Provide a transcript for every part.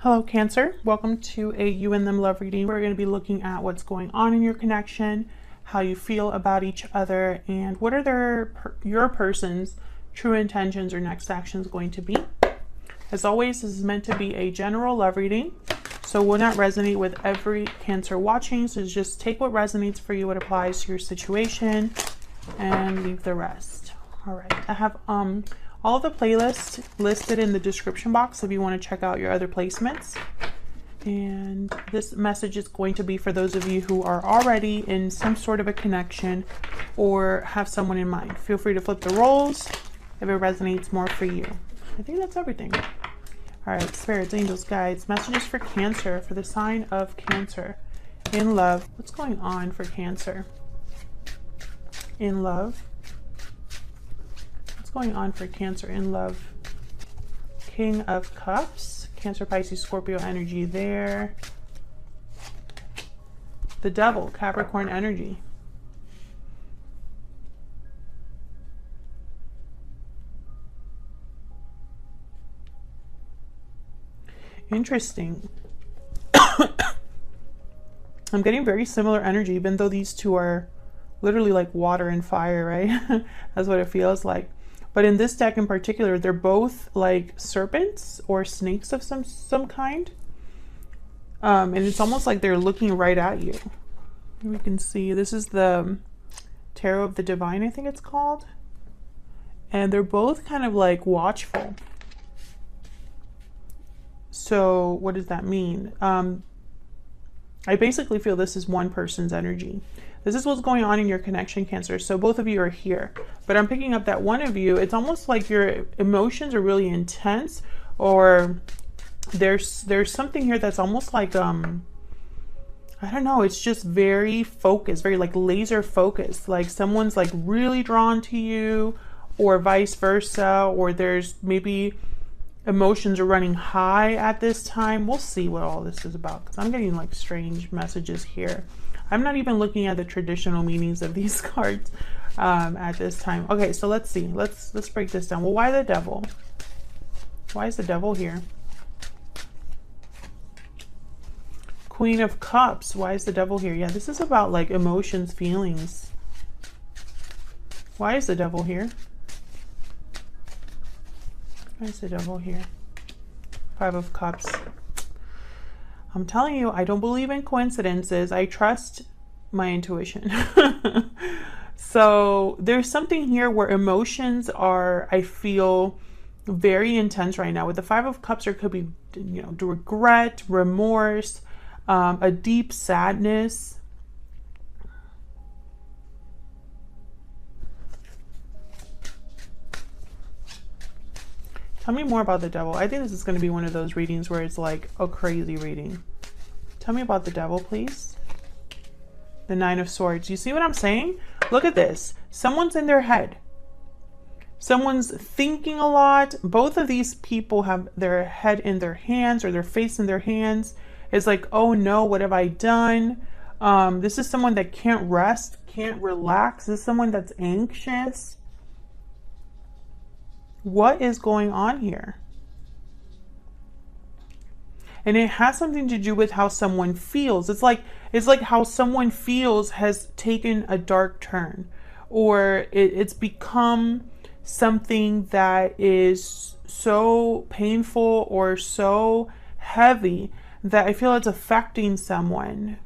Hello, Cancer. Welcome to a You and Them love reading. We're going to be looking at what's going on in your connection, how you feel about each other, and what are your person's true intentions or next actions going to be. As always, this is meant to be a general love reading, so will not resonate with every Cancer watching. So just take what resonates for you, what applies to your situation, and leave the rest. All right. I have all the playlists listed in the description box if you want to check out your other placements. And this message is going to be for those of you who are already in some sort of a connection or have someone in mind. Feel free to flip the roles if it resonates more for you. I think that's everything. All right, spirits, angels, guides, messages for Cancer, for the sign of Cancer in love. What's going on for Cancer in love? What's going on for Cancer in love? King of Cups, Cancer, Pisces, Scorpio energy there. The Devil, Capricorn energy. Interesting. I'm getting very similar energy, even though these two are literally like water and fire, right? That's what it feels like. But in this deck in particular, they're both like serpents or snakes of some kind. And it's almost like they're looking right at you. We can see this is the Tarot of the Divine, I think it's called. And they're both kind of like watchful. So what does that mean? I basically feel this is one person's energy. This is what's going on in your connection, Cancer. So both of you are here, but I'm picking up that one of you, it's almost like your emotions are really intense, or there's something here that's almost like, I don't know, it's just very focused, very like laser focused. Like someone's like really drawn to you, or vice versa, or there's maybe emotions are running high at this time. We'll see what all this is about, because I'm getting like strange messages here. I'm not even looking at the traditional meanings of these cards at this time. Okay, so let's see. Let's break this down. Well, why the Devil? Why is the Devil here? Queen of Cups. Why is the Devil here? Yeah, this is about like emotions, feelings. Why is the Devil here? Why is the Devil here? Five of Cups. I'm telling you, I don't believe in coincidences. I trust my intuition. So there's something here where emotions are, I feel, very intense right now. With the Five of Cups, there could be, you know, regret, remorse, a deep sadness. Tell me more about the Devil. I think this is going to be one of those readings where it's like a crazy reading. Tell me about the Devil, please. The Nine of Swords. You see what I'm saying? Look at this. Someone's in their head. Someone's thinking a lot. Both of these people have their head in their hands or their face in their hands. It's like, oh no, what have I done? This is someone that can't rest, can't relax. This is someone that's anxious. What is going on here? And it has something to do with how someone feels. It's like how someone feels has taken a dark turn, or it's become something that is so painful or so heavy that I feel it's affecting someone.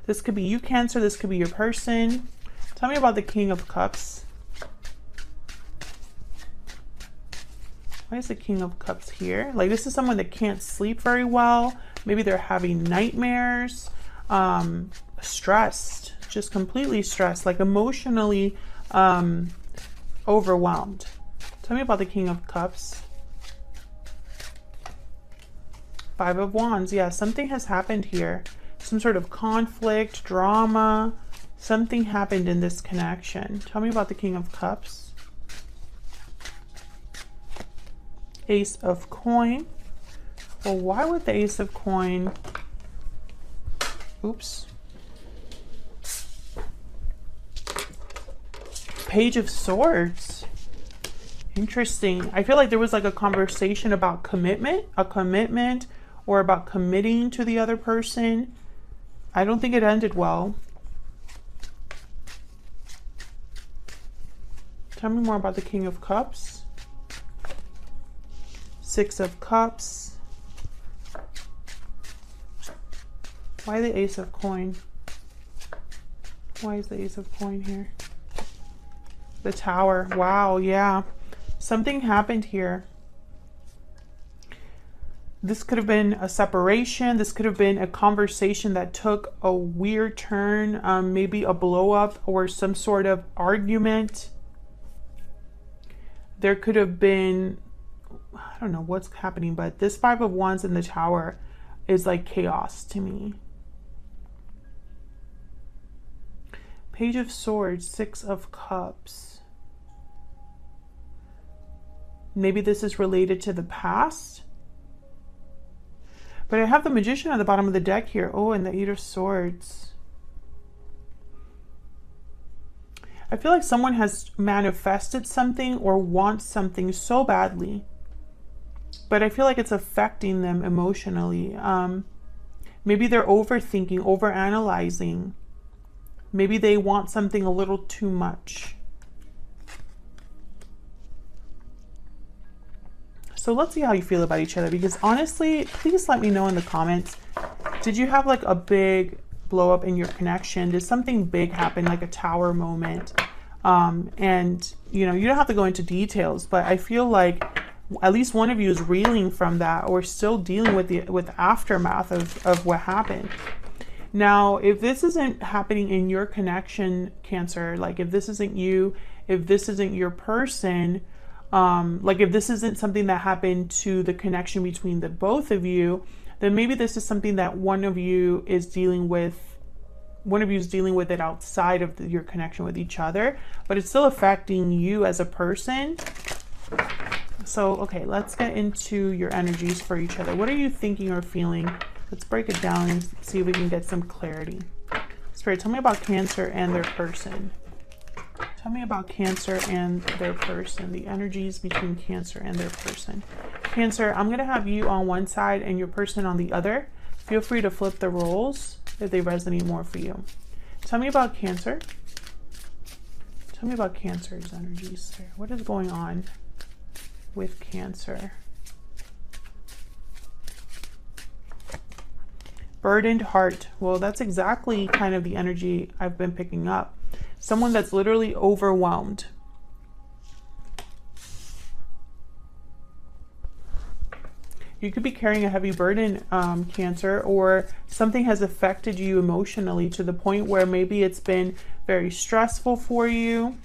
This could be you, Cancer. This could be your person. Tell me about the King of Cups. Why is the King of Cups here? Like this is someone that can't sleep very well. Maybe they're having nightmares, stressed, just completely stressed, like emotionally overwhelmed. Tell me about the King of Cups. Five of Wands. Yeah, something has happened here. Some sort of conflict, drama. Something happened in this connection. Tell me about the King of Cups. Ace of Coin. Well, why would the Ace of Coin... Oops. Page of Swords. Interesting. I feel like there was like a conversation about commitment, or about committing to the other person. I don't think it ended well. Tell me more about the King of Cups. Six of Cups. Why the Ace of Coin? Why is the Ace of Coin here? The Tower. Wow, yeah. Something happened here. This could have been a separation. This could have been a conversation that took a weird turn, maybe a blow up or some sort of argument. There could have been, I don't know what's happening, but this Five of Wands in the Tower is like chaos to me. Page of Swords, Six of Cups. Maybe this is related to the past. But I have the Magician at the bottom of the deck here. Oh, and the Eight of Swords. I feel like someone has manifested something or wants something so badly. But I feel like it's affecting them emotionally. Maybe they're overthinking, overanalyzing. Maybe they want something a little too much. So let's see how you feel about each other, because honestly, please let me know in the comments. Did you have like a big blow up in your connection? Did something big happen, like a tower moment? And you know, you don't have to go into details, but I feel like at least one of you is reeling from that or still dealing with the aftermath of what happened. Now, if this isn't happening in your connection, Cancer, like if this isn't you, if this isn't your person, like if this isn't something that happened to the connection between the both of you, then maybe this is something that one of you is dealing with. One of you is dealing with it outside of your connection with each other, but it's still affecting you as a person. So, okay, let's get into your energies for each other. What are you thinking or feeling? Let's break it down and see if we can get some clarity. Spirit, tell me about Cancer and their person. Tell me about Cancer and their person, the energies between Cancer and their person. Cancer, I'm going to have you on one side and your person on the other. Feel free to flip the roles if they resonate more for you. Tell me about Cancer. Tell me about Cancer's energies. What is going on with Cancer? Burdened heart. Well, that's exactly kind of the energy I've been picking up. Someone that's literally overwhelmed. You could be carrying a heavy burden, Cancer, or something has affected you emotionally to the point where maybe it's been very stressful for you.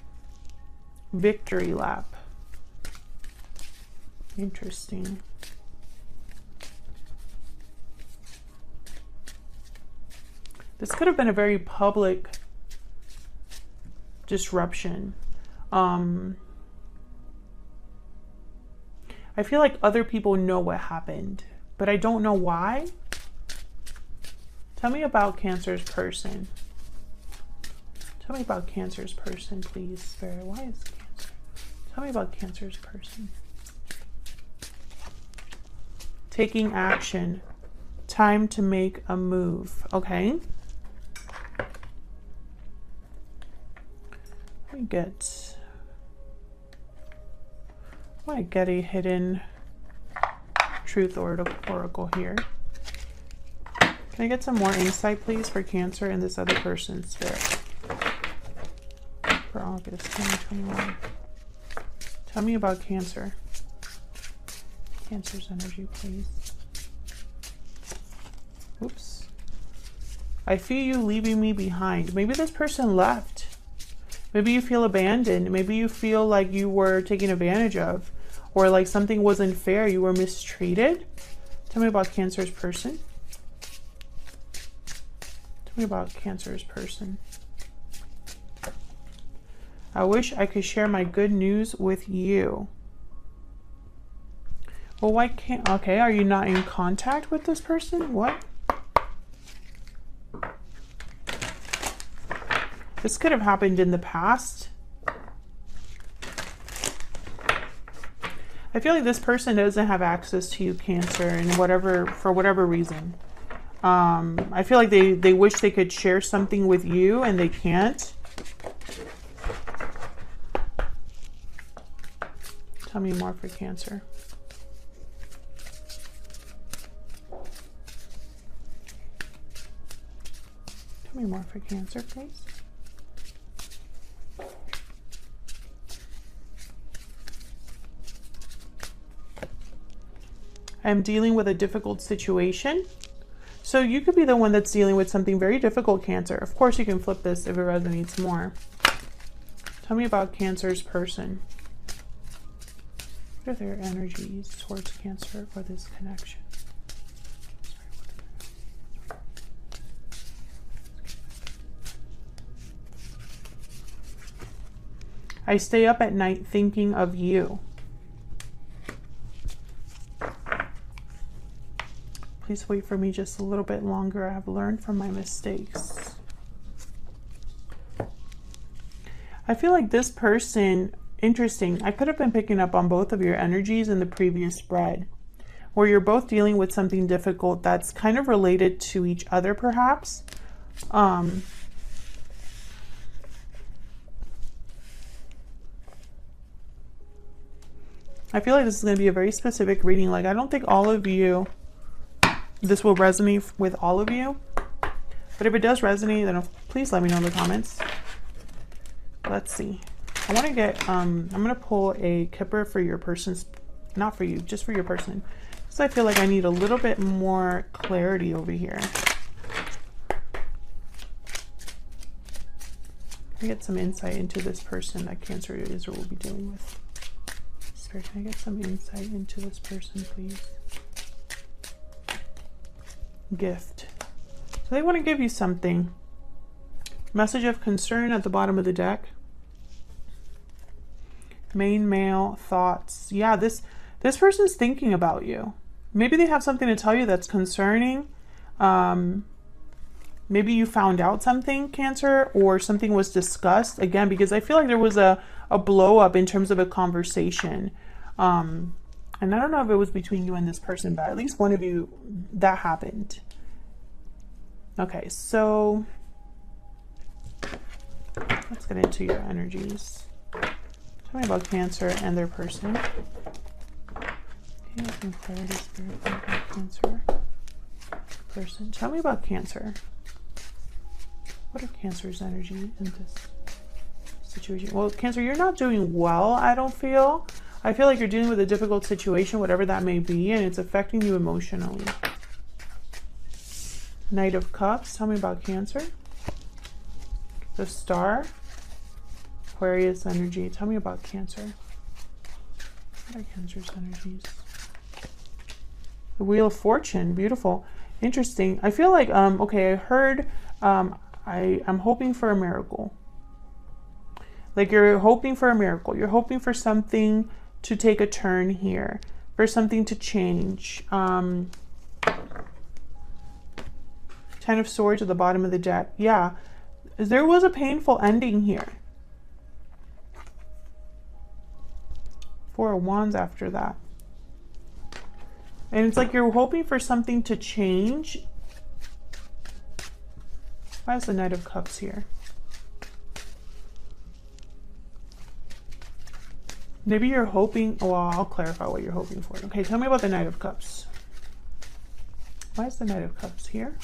Victory lap. Interesting. This could have been a very public disruption. I feel like other people know what happened, but I don't know why. Tell me about Cancer's person. Tell me about Cancer's person, please, Spirit. Why is Cancer? Tell me about Cancer's person. Taking action. Time to make a move. Okay. Let me get... I might get a hidden truth oracle here. Can I get some more insight, please, for Cancer and this other person's Spirit for August 2021? Tell me about Cancer. Cancer's energy, please. Oops. I feel you leaving me behind. Maybe this person left. Maybe you feel abandoned. Maybe you feel like you were taken advantage of, or like something wasn't fair. You were mistreated. Tell me about Cancer's person. Tell me about Cancer's person. I wish I could share my good news with you. Well, why can't... Okay, are you not in contact with this person? What? This could have happened in the past. I feel like this person doesn't have access to you, Cancer, and for whatever reason. I feel like they wish they could share something with you and they can't. Tell me more for Cancer. Tell me more for Cancer, please. I'm dealing with a difficult situation. So you could be the one that's dealing with something very difficult, Cancer. Of course, you can flip this if it resonates more. Tell me about Cancer's person. What are their energies towards Cancer for this connection? I stay up at night thinking of you. Please wait for me just a little bit longer. I have learned from my mistakes. I feel like this person, interesting. I could have been picking up on both of your energies in the previous spread, where you're both dealing with something difficult that's kind of related to each other, perhaps. I feel like this is going to be a very specific reading. Like, I don't think all of you, this will resonate with all of you. But if it does resonate, then please let me know in the comments. Let's see. I want to get, I'm going to pull a Kipper for your person's, not for you, just for your person. Because I feel like I need a little bit more clarity over here. Can I get some insight into this person that Cancer is or will be dealing with? Spirit, can I get some insight into this person, please? Gift. So they want to give you something. Message of concern at the bottom of the deck. Main male thoughts. Yeah, this person's thinking about you. Maybe they have something to tell you that's concerning. Maybe you found out something, Cancer, or something was discussed. Again, because I feel like there was a blow up in terms of a conversation. And I don't know if it was between you and this person, but at least one of you, that happened. Okay, so let's get into your energies. Tell me about Cancer and their person. Clarity, Spirit, Cancer person. Tell me about Cancer. What are Cancer's energy in this situation? Well, Cancer, you're not doing well, I don't feel. I feel like you're dealing with a difficult situation, whatever that may be, and it's affecting you emotionally. Knight of Cups. Tell me about Cancer. The Star. Aquarius energy. Tell me about Cancer. What are Cancer's energies? The Wheel of Fortune. Beautiful. Interesting. I feel like, okay, I heard, I'm hoping for a miracle. Like, you're hoping for a miracle. You're hoping for something to take a turn here, for something to change. Ten of Swords at the bottom of the deck. Yeah, there was a painful ending here. Four of Wands after that. And it's like you're hoping for something to change. Why is the Knight of Cups here? Maybe you're hoping, well, I'll clarify what you're hoping for. Okay, tell me about the Knight of Cups. Why is the Knight of Cups here?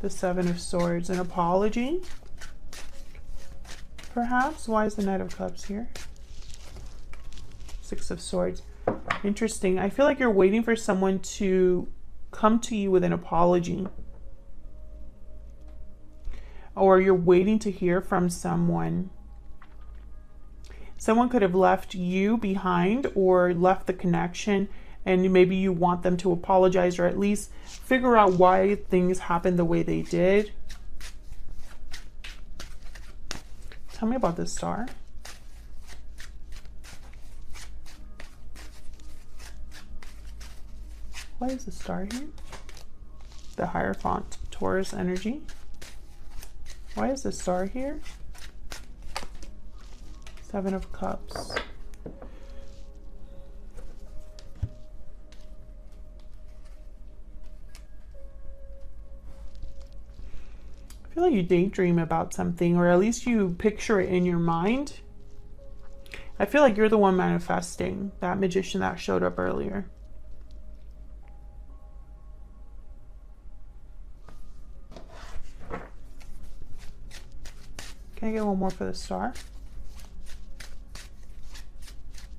The Seven of Swords, an apology? Perhaps? Why is the Knight of Cups here? Six of Swords. Interesting. I feel like you're waiting for someone to come to you with an apology. Or you're waiting to hear from someone. Someone could have left you behind or left the connection, and maybe you want them to apologize or at least figure out why things happened the way they did. Tell me about the Star. Why is the Star here? The Hierophant, Taurus energy. Why is the Star here? Seven of Cups. feel like you daydream about something, or at least you picture it in your mind. I feel like you're the one manifesting that magician that showed up earlier. Can I get one more for the star?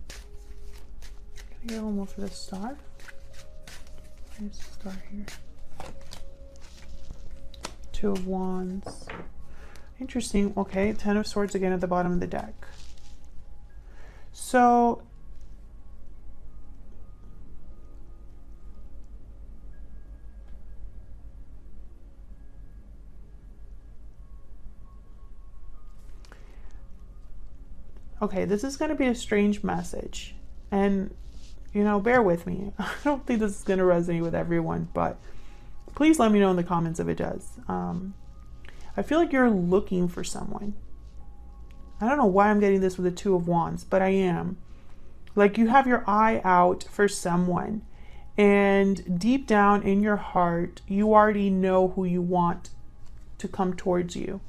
Can I get one more for the star? Where's the star here? Two of Wands. Interesting. Okay, Ten of Swords again at the bottom of the deck. So okay, this is going to be a strange message, and you know, bear with me. I don't think this is going to resonate with everyone, but please let me know in the comments if it does. I feel like you're looking for someone. I don't know why I'm getting this with the Two of Wands, but I am. Like, you have your eye out for someone, and deep down in your heart, you already know who you want to come towards you.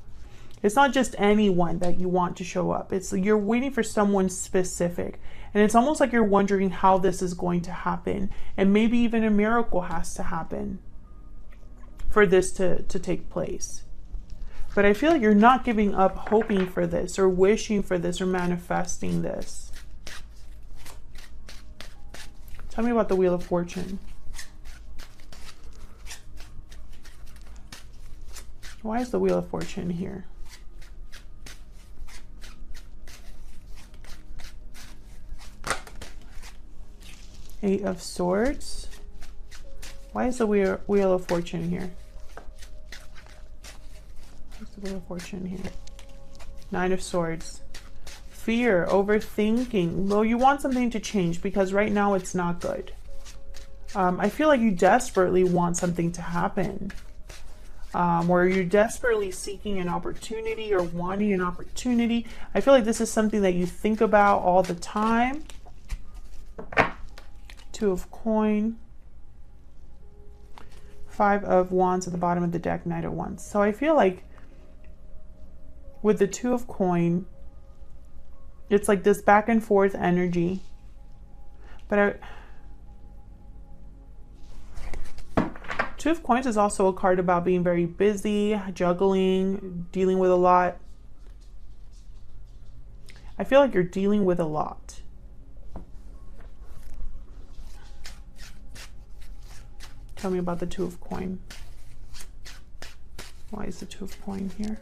It's not just anyone that you want to show up. It's you're waiting for someone specific. And it's almost like you're wondering how this is going to happen. And maybe even a miracle has to happen for this to take place. But I feel like you're not giving up hoping for this, or wishing for this, or manifesting this. Tell me about the Wheel of Fortune. Why is the Wheel of Fortune here? Eight of Swords. Why is the Wheel of Fortune here? What's the Wheel of Fortune here? Nine of Swords. Fear, overthinking. Well, you want something to change because right now it's not good. I feel like you desperately want something to happen. Or you're desperately seeking an opportunity or wanting an opportunity. I feel like this is something that you think about all the time. Two of Coin. Five of Wands at the bottom of the deck, Knight of Wands. So I feel like with the Two of Coin, it's like this back and forth energy. But Two of Coins is also a card about being very busy, juggling, dealing with a lot. I feel like you're dealing with a lot. Tell me about the Two of Coin. Why is the Two of Coin here?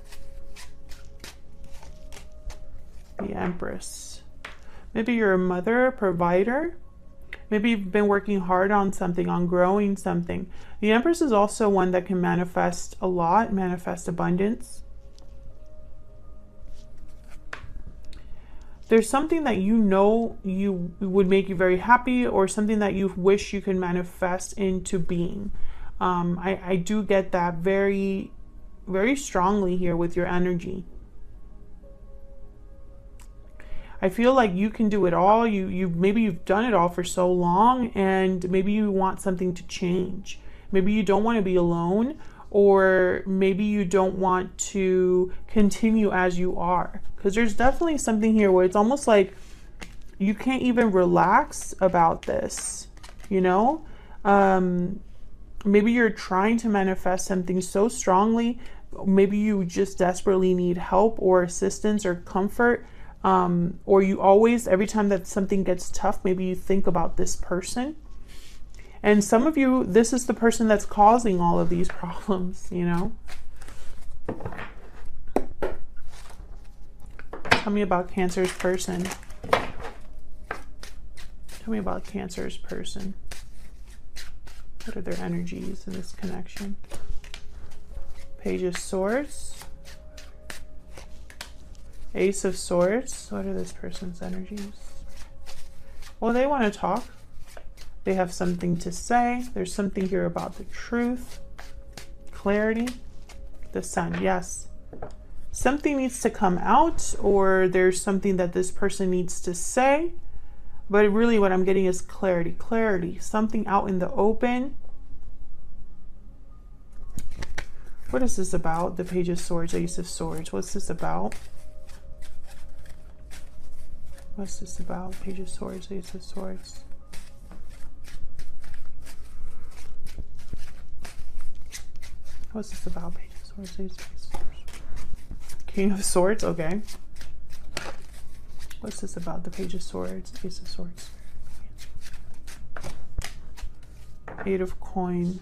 The Empress. Maybe you're a mother, a provider. Maybe you've been working hard on something, on growing something. The Empress is also one that can manifest a lot, manifest abundance. There's something that you know you would make you very happy, or something that you wish you could manifest into being. I do get that very, very strongly here with your energy. I feel like you can do it all. Maybe you've done it all for so long, and maybe you want something to change. Maybe you don't want to be alone, or maybe you don't want to continue as you are. Because there's definitely something here where it's almost like you can't even relax about this, you know? Maybe you're trying to manifest something so strongly. Maybe you just desperately need help or assistance or comfort. Or you always, every time that something gets tough, maybe you think about this person. And some of you, this is the person that's causing all of these problems, you know? Tell me about Cancer's person. Tell me about Cancer's person. What are their energies in this connection? Page of Swords. Ace of Swords. What are this person's energies? Well, they want to talk. They have something to say. There's something here about the truth. Clarity. The Sun. Yes. Something needs to come out, or there's something that this person needs to say. But really what I'm getting is clarity. Clarity. Something out in the open. What is this about? The Page of Swords, Ace of Swords. What's this about? What's this about? Page of Swords, Ace of Swords. What's this about? Page of Swords, Ace of Swords. King of Swords, okay. What's this about? The Page of Swords, Ace of Swords. Eight of Coin.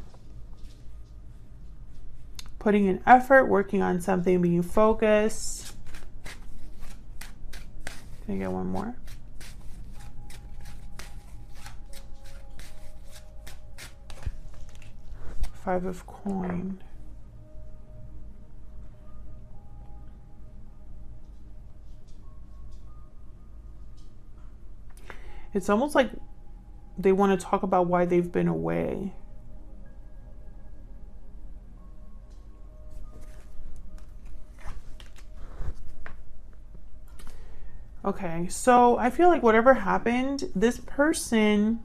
Putting in effort, working on something, being focused. Can I get one more? Five of Coin. It's almost like they want to talk about why they've been away. Okay, so I feel like whatever happened, this person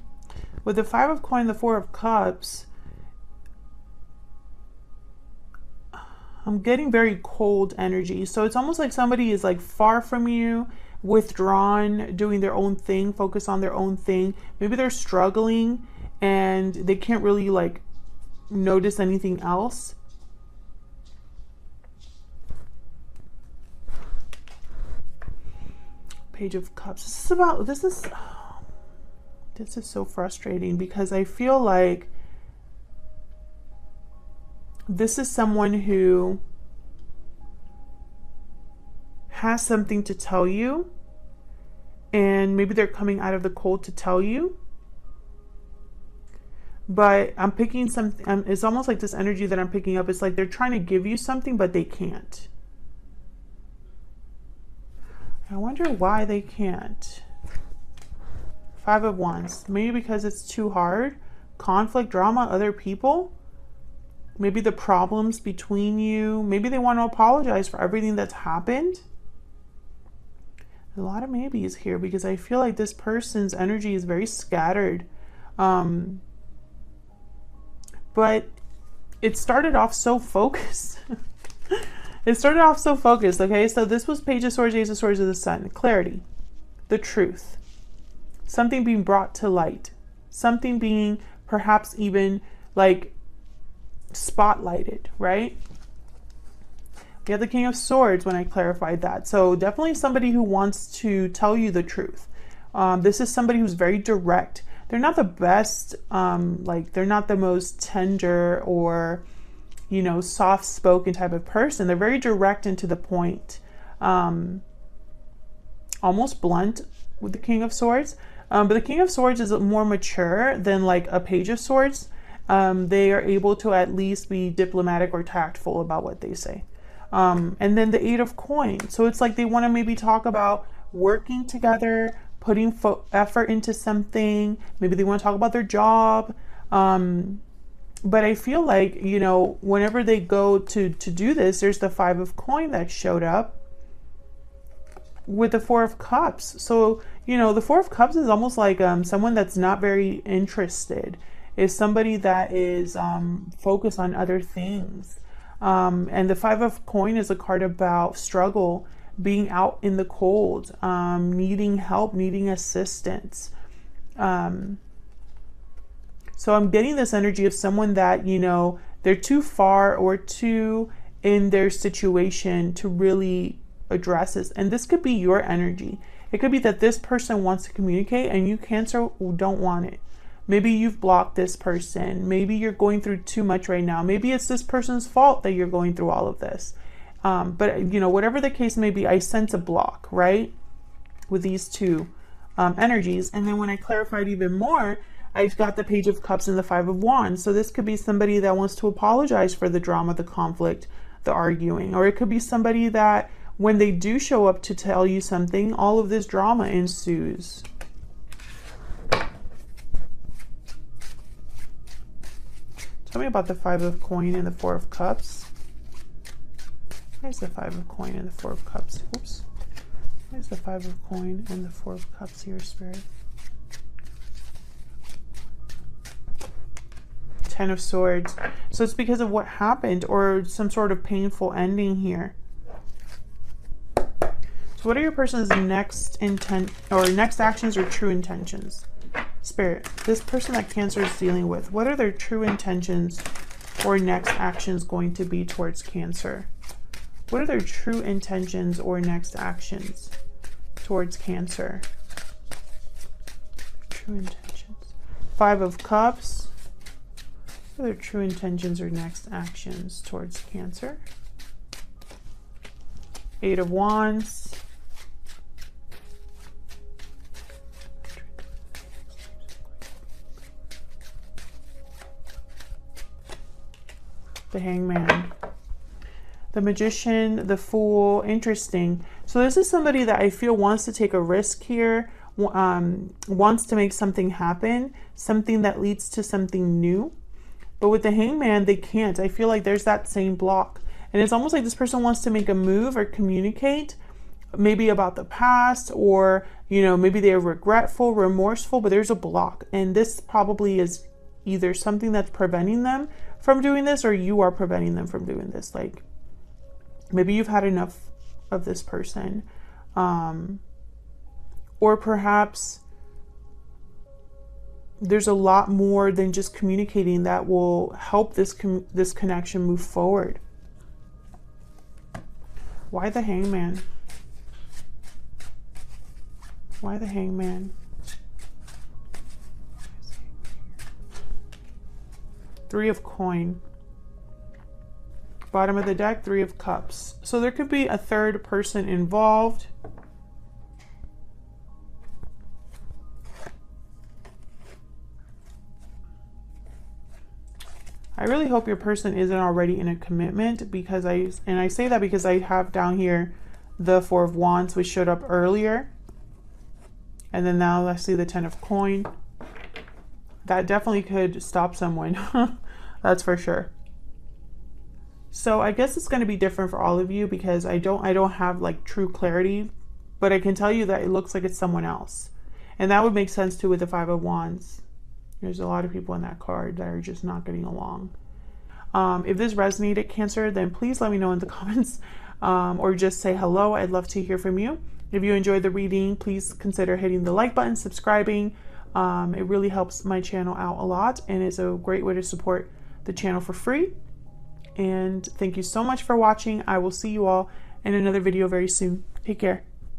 with the Five of Coin, the Four of Cups, I'm getting very cold energy. So it's almost like somebody is like far from you, withdrawn, doing their own thing, focus on their own thing. Maybe they're struggling and they can't really like notice anything else. Page of Cups. This is so frustrating because I feel like this is someone who has something to tell you, and maybe they're coming out of the cold to tell you. But I'm picking something, it's almost like this energy that I'm picking up. It's like they're trying to give you something, but they can't. I wonder why they can't. Five of Wands. Maybe because it's too hard. Conflict, drama, other people. Maybe the problems between you. Maybe they want to apologize for everything that's happened. A lot of maybes here because I feel like this person's energy is very scattered. But it started off so focused. It started off so focused, okay? So this was Page of Swords, Ace of Swords of the Sun. Clarity, the truth, something being brought to light, something being perhaps even like spotlighted, right? We have the King of Swords when I clarified that. So definitely somebody who wants to tell you the truth. This is somebody who's very direct. They're not the best, like they're not the most tender or, you know, soft-spoken type of person. They're very direct and to the point, almost blunt with the King of Swords. But the King of Swords is more mature than like a Page of Swords. They are able to at least be diplomatic or tactful about what they say. And then the Eight of Coins. So it's like they want to maybe talk about working together, putting effort into something. Maybe they want to talk about their job. But I feel like, you know, whenever they go to do this, there's the Five of Coin that showed up with the Four of Cups. So, you know, the Four of Cups is almost like someone that's not very interested. Is somebody that is focused on other things. And the Five of Coin is a card about struggle, being out in the cold, needing help, needing assistance. So I'm getting this energy of someone that, you know, they're too far or too in their situation to really address this. And this could be your energy. It could be that this person wants to communicate and you, Cancer, don't want it. Maybe you've blocked this person. Maybe you're going through too much right now. Maybe it's this person's fault that you're going through all of this. But, you know, whatever the case may be, I sense a block, right? With these two energies. And then when I clarified even more, I've got the Page of Cups and the Five of Wands. So this could be somebody that wants to apologize for the drama, the conflict, the arguing. Or it could be somebody that when they do show up to tell you something, all of this drama ensues. Tell me about the Five of Coin and the Four of Cups. Where's the Five of Coin and the Four of Cups? Oops. Where's the Five of Coin and the Four of Cups here, Spirit? Ten of Swords. So it's because of what happened or some sort of painful ending here. So what are your person's next intent or next actions or true intentions? Spirit, this person that Cancer is dealing with, what are their true intentions or next actions going to be towards Cancer? What are their true intentions or next actions towards Cancer? True intentions. Five of Cups. What are their true intentions or next actions towards Cancer? Eight of Wands. The Hangman. The Magician, the Fool. Interesting. So this is somebody that I feel wants to take a risk here, wants to make something happen, something that leads to something new. But with the Hangman, they can't. I feel like there's that same block. And it's almost like this person wants to make a move or communicate, maybe about the past, or, you know, maybe they're regretful, remorseful, but there's a block. And this probably is either something that's preventing them from doing this, or you are preventing them from doing this. Like, maybe you've had enough of this person. Or perhaps there's a lot more than just communicating that will help this connection move forward. Why the Hangman? Why the Hangman? Three of Coin. Bottom of the deck, Three of Cups. So there could be a third person involved. I really hope your person isn't already in a commitment, because I say that because I have down here the Four of Wands, which showed up earlier. And then now I see the Ten of Coin. That definitely could stop someone. That's for sure. So I guess it's going to be different for all of you, because I don't have like true clarity, but I can tell you that it looks like it's someone else. And that would make sense too with the Five of Wands. There's a lot of people in that card that are just not getting along. If this resonated, Cancer, then please let me know in the comments, or just say hello. I'd love to hear from you. If you enjoyed the reading, please consider hitting the like button, subscribing. It really helps my channel out a lot, and it's a great way to support the channel for free. And thank you so much for watching. I will see you all in another video very soon. Take care.